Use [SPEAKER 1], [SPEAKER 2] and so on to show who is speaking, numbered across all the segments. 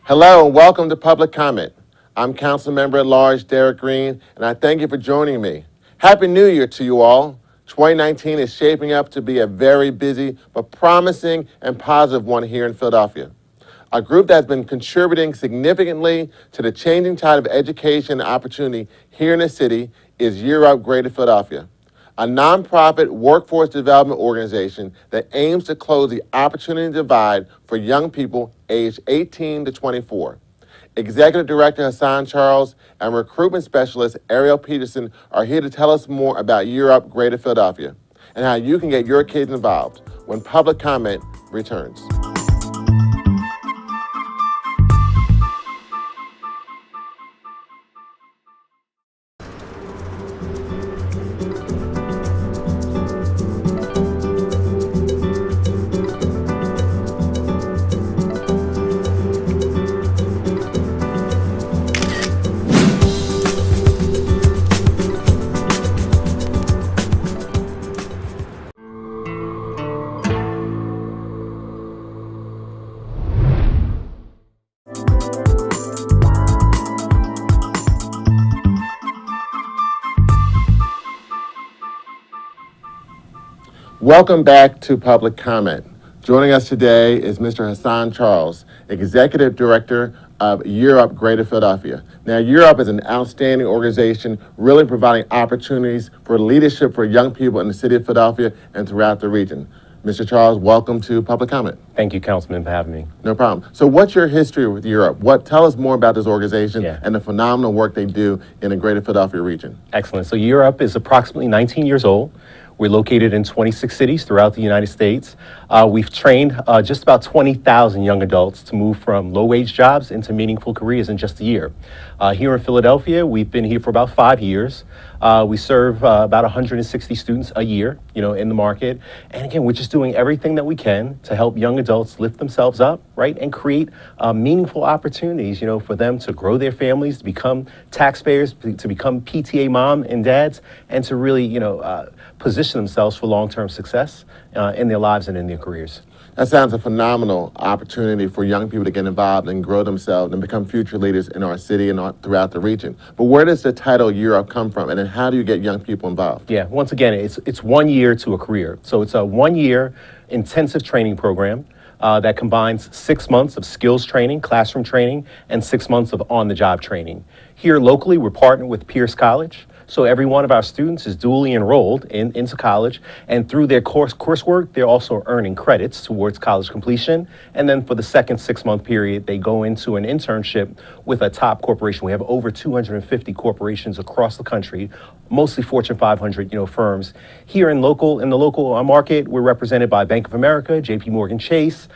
[SPEAKER 1] Hello and welcome to Public Comment. I'm Council Member at Large Derek Green, and I thank you for joining me. Happy New Year to you all. 2019 is shaping up to be a very busy but promising and positive one here in Philadelphia. A group that's been contributing significantly to the changing tide of education and opportunity here in the city is Year Up Greater Philadelphia, a nonprofit workforce development organization that aims to close the opportunity divide for young people aged 18 to 24. Executive Director Hassan Charles and recruitment specialist Ariel Peterson are here to tell us more about Year Up Greater Philadelphia and how you can get your kids involved when Public Comment returns. Welcome back to Public Comment. Joining us today is Mr. Hassan Charles, Executive Director of Year Up Greater Philadelphia. Now, Year Up is an outstanding organization really providing opportunities for leadership for young people in the city of Philadelphia and throughout the region. Mr. Charles, welcome to Public Comment.
[SPEAKER 2] Thank you, Councilman, for having me.
[SPEAKER 1] No problem. So what's your history with Year Up? Tell us more about this organization and the phenomenal work they do in the Greater Philadelphia region.
[SPEAKER 2] Excellent. So Year Up is approximately 19 years old. We're located in 26 cities throughout the United States. We've trained just about 20,000 young adults to move from low-wage jobs into meaningful careers in just a year. Here in Philadelphia, we've been here for about 5 years. We serve about 160 students a year, in the market. And again, we're just doing everything that we can to help young adults lift themselves up, right, and create meaningful opportunities, for them to grow their families, to become taxpayers, to become PTA mom and dads, and to really, position themselves for long-term success in their lives and in their careers.
[SPEAKER 1] That sounds a phenomenal opportunity for young people to get involved and grow themselves and become future leaders in our city and throughout the region. But where does the title Year Up come from, and then how do you get young people involved?
[SPEAKER 2] Yeah, once again, it's 1 year to a career. So it's a 1-year intensive training program that combines 6 months of skills training, classroom training, and 6 months of on-the-job training. Here locally, we're partnered with Pierce College. So every one of our students is dually enrolled into college, and through their coursework, they're also earning credits towards college completion. And then for the second 6-month period, they go into an internship with a top corporation. We have over 250 corporations across the country, mostly Fortune 500, firms. Here in the local market, we're represented by Bank of America, JP Morgan Chase,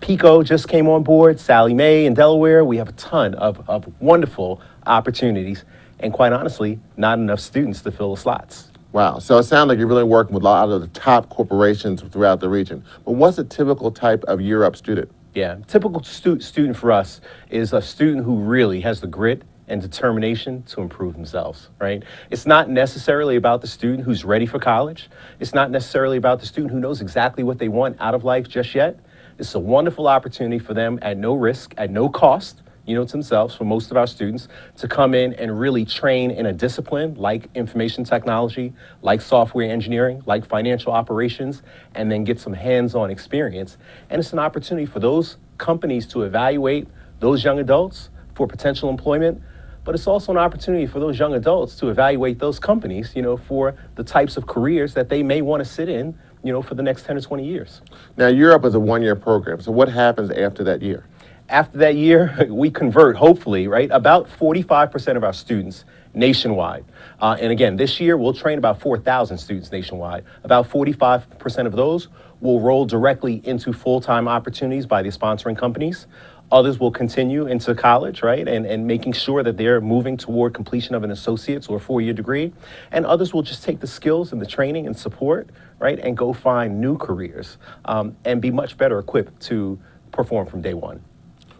[SPEAKER 2] Pico just came on board, Sallie Mae in Delaware. We have a ton of wonderful opportunities. And quite honestly, not enough students to fill the slots.
[SPEAKER 1] Wow, so it sounds like you're really working with a lot of the top corporations throughout the region. But what's a typical type of Year Up student?
[SPEAKER 2] Yeah, typical student for us is a student who really has the grit and determination to improve themselves, right? It's not necessarily about the student who's ready for college. It's not necessarily about the student who knows exactly what they want out of life just yet. It's a wonderful opportunity for them at no risk, at no cost, to themselves, for most of our students, to come in and really train in a discipline like information technology, like software engineering, like financial operations, and then get some hands-on experience. And it's an opportunity for those companies to evaluate those young adults for potential employment, but it's also an opportunity for those young adults to evaluate those companies, for the types of careers that they may want to sit in, for the next 10 or 20 years.
[SPEAKER 1] Now, Year Up is a 1-year program, so what happens after that year?
[SPEAKER 2] After that year, we convert, hopefully, right, about 45% of our students nationwide. And again, this year, we'll train about 4,000 students nationwide. About 45% of those will roll directly into full-time opportunities by the sponsoring companies. Others will continue into college, right, and making sure that they're moving toward completion of an associate's or 4-year degree. And others will just take the skills and the training and support, right, and go find new careers and be much better equipped to perform from day one.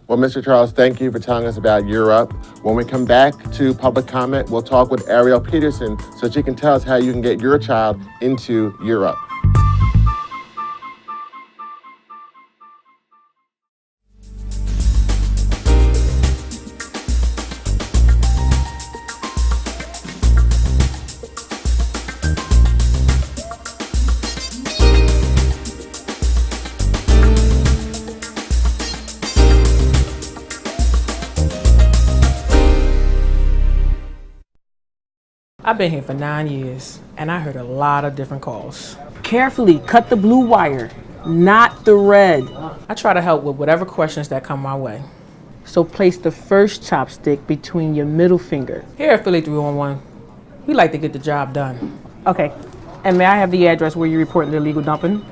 [SPEAKER 1] Well, Mr. Charles, thank you for telling us about Year Up. When we come back to Public Comment, we'll talk with Ariel Peterson so she can tell us how you can get your child into Year Up.
[SPEAKER 3] I've been here for 9 years, and I heard a lot of different calls.
[SPEAKER 4] Carefully cut the blue wire, not the red.
[SPEAKER 3] I try to help with whatever questions that come my way.
[SPEAKER 4] So place the first chopstick between your middle finger.
[SPEAKER 3] Here at Philly 311, we like to get the job done.
[SPEAKER 4] Okay. And may I have the address where you're reporting the illegal dumping?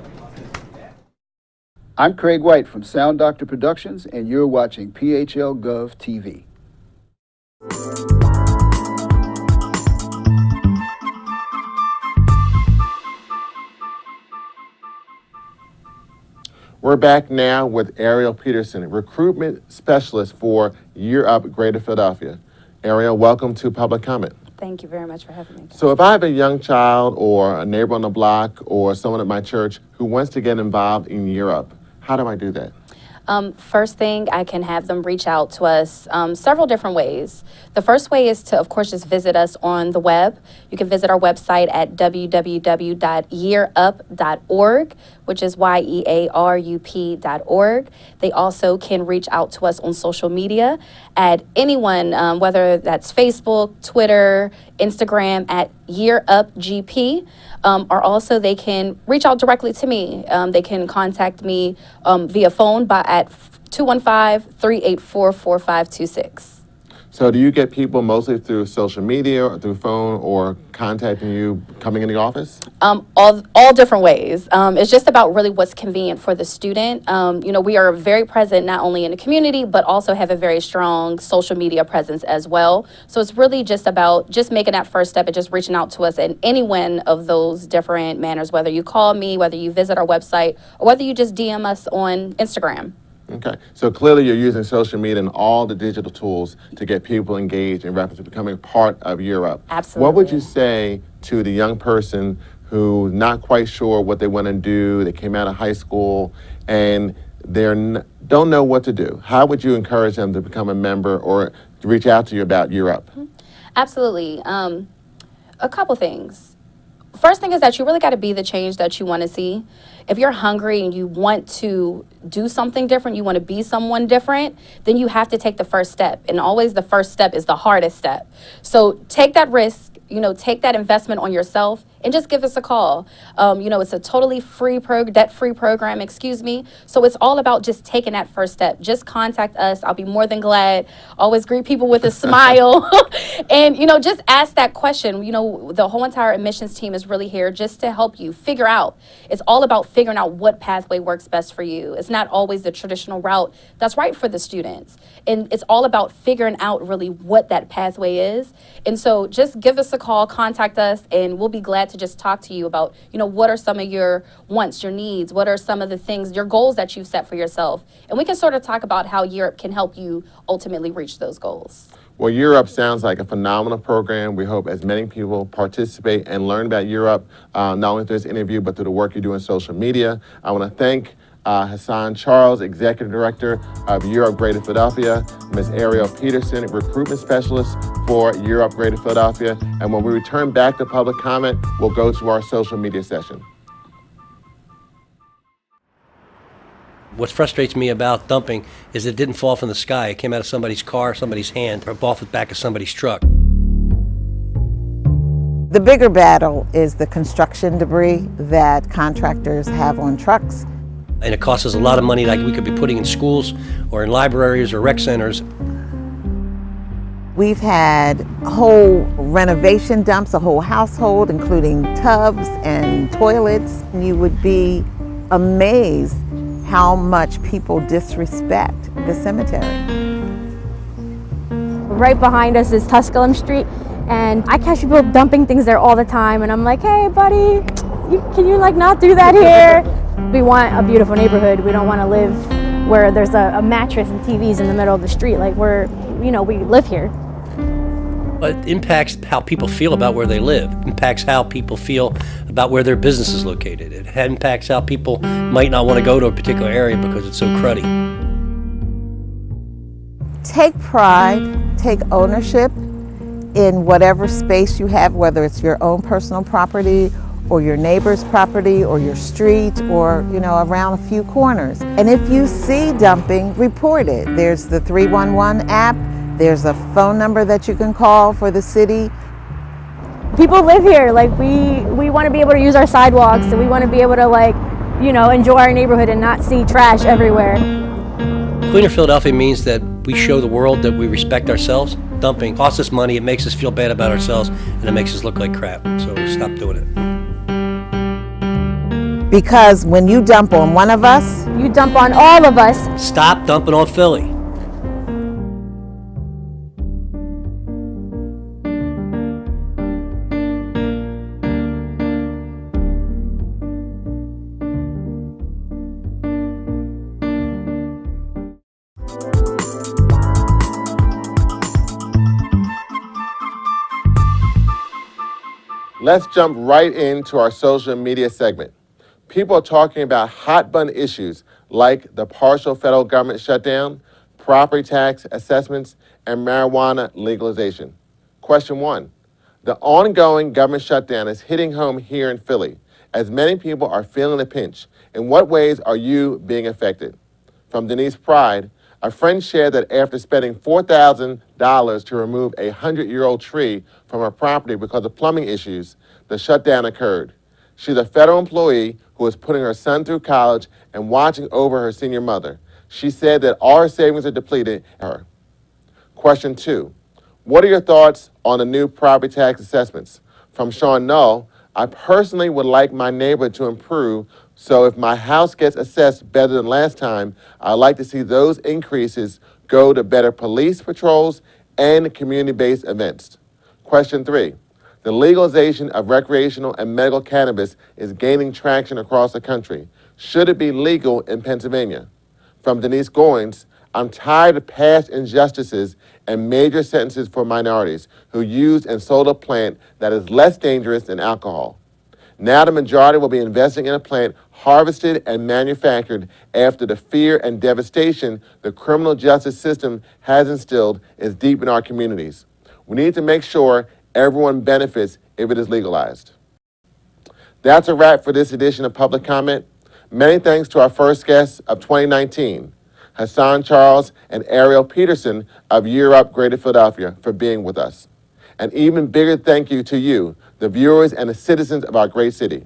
[SPEAKER 5] I'm Craig White from Sound Doctor Productions, and you're watching PHL Gov TV.
[SPEAKER 1] We're back now with Ariel Peterson, recruitment specialist for Year Up Greater Philadelphia. Ariel, welcome to Public Comment.
[SPEAKER 6] Thank you very much for having me.
[SPEAKER 1] So if I have a young child or a neighbor on the block or someone at my church who wants to get involved in Year Up, how do I do that?
[SPEAKER 6] First thing, I can have them reach out to us several different ways. The first way is to, of course, just visit us on the web. You can visit our website at www.yearup.org, which is yearup.org. They also can reach out to us on social media at anyone, whether that's Facebook, Twitter, Instagram at YearUpGP, or also they can reach out directly to me. They can contact me via phone at 215-384-4526.
[SPEAKER 1] So do you get people mostly through social media or through phone or contacting you coming in the office?
[SPEAKER 6] All different ways. It's just about really what's convenient for the student. We are very present not only in the community, but also have a very strong social media presence as well. So it's really just about just making that first step and just reaching out to us in any one of those different manners, whether you call me, whether you visit our website, or whether you just DM us on Instagram.
[SPEAKER 1] Okay, so clearly you're using social media and all the digital tools to get people engaged in reference to becoming part of Year Up.
[SPEAKER 6] Absolutely.
[SPEAKER 1] What would you say to the young person who's not quite sure what they want to do, they came out of high school, and don't know what to do? How would you encourage them to become a member or to reach out to you about Year Up?
[SPEAKER 6] Absolutely. A couple things. First thing is that you really got to be the change that you want to see. If you're hungry and you want to do something different, you want to be someone different, then you have to take the first step. And always the first step is the hardest step. So take that risk, take that investment on yourself and just give us a call. It's a totally free debt-free program, So it's all about just taking that first step. Just contact us. I'll be more than glad. Always greet people with a smile. And, just ask that question. The whole entire admissions team is really here just to help you figure out. It's all about figuring out what pathway works best for you. It's not always the traditional route that's right for the students. And it's all about figuring out really what that pathway is. And so just give us a call, contact us, and we'll be glad to just talk to you about, what are some of your wants, your needs, what are some of the things, your goals that you've set for yourself. And we can sort of talk about how Europe can help you ultimately reach those goals.
[SPEAKER 1] Well, Year Up sounds like a phenomenal program. We hope as many people participate and learn about Year Up, not only through this interview, but through the work you do in social media. I want to thank Hassan Charles, Executive Director of Year Up Greater Philadelphia, Ms. Ariel Peterson, Recruitment Specialist for Year Up Greater Philadelphia. And when we return back to public comment, we'll go to our social media session.
[SPEAKER 7] What frustrates me about dumping is it didn't fall from the sky. It came out of somebody's car, somebody's hand, or off the back of somebody's truck.
[SPEAKER 8] The bigger battle is the construction debris that contractors have on trucks.
[SPEAKER 7] And it costs us a lot of money like we could be putting in schools or in libraries or rec centers.
[SPEAKER 8] We've had whole renovation dumps, a whole household, including tubs and toilets. You would be amazed how much people disrespect the cemetery.
[SPEAKER 9] Right behind us is Tusculum Street, and I catch people dumping things there all the time, and I'm like, hey buddy, can you not do that here? We want a beautiful neighborhood. We don't want to live where there's a mattress and TVs in the middle of the street. We live here.
[SPEAKER 7] But it impacts how people feel about where they live. It impacts how people feel about where their business is located. It impacts how people might not want to go to a particular area because it's so cruddy.
[SPEAKER 8] Take pride, take ownership in whatever space you have, whether it's your own personal property or your neighbor's property or your street or, around a few corners. And if you see dumping, report it. There's the 311 app. There's a phone number that you can call for the city.
[SPEAKER 9] people live here. Like we want to be able to use our sidewalks, and we want to be able to enjoy our neighborhood and not see trash everywhere.
[SPEAKER 7] Cleaner Philadelphia means that we show the world that we respect ourselves. Dumping costs us money, it makes us feel bad about ourselves, and it makes us look like crap. So stop doing it.
[SPEAKER 8] Because when you dump on one of us,
[SPEAKER 9] You dump on all of us.
[SPEAKER 7] Stop dumping on Philly.
[SPEAKER 1] Let's jump right into our social media segment. People are talking about hot button issues like the partial federal government shutdown, property tax assessments, and marijuana legalization. Question 1. The ongoing government shutdown is hitting home here in Philly, as many people are feeling the pinch. In what ways are you being affected? From Denise Pride, a friend shared that after spending $4,000 to remove a 100-year-old tree from her property because of plumbing issues, the shutdown occurred. She's a federal employee who is putting her son through college and watching over her senior mother. She said that all her savings are depleted. Question 2. What are your thoughts on the new property tax assessments? From Sean Null, I personally would like my neighborhood to improve, so if my house gets assessed better than last time, I'd like to see those increases go to better police patrols and community-based events. Question 3. The legalization of recreational and medical cannabis is gaining traction across the country. Should it be legal in Pennsylvania? From Denise Goins, I'm tired of past injustices and major sentences for minorities who used and sold a plant that is less dangerous than alcohol. Now the majority will be investing in a plant harvested and manufactured after the fear and devastation the criminal justice system has instilled is deep in our communities. We need to make sure everyone benefits if it is legalized. That's a wrap for this edition of Public Comment. Many thanks to our first guests of 2019, Hassan Charles and Ariel Peterson of Year Up Greater Philadelphia, for being with us. An even bigger thank you to you, the viewers and the citizens of our great city.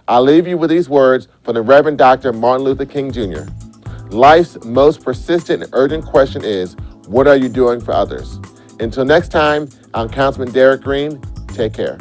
[SPEAKER 1] I'll leave you with these words from the Reverend Dr. Martin Luther King Jr. Life's most persistent and urgent question is, what are you doing for others? Until next time, I'm Councilman Derek Green. Take care.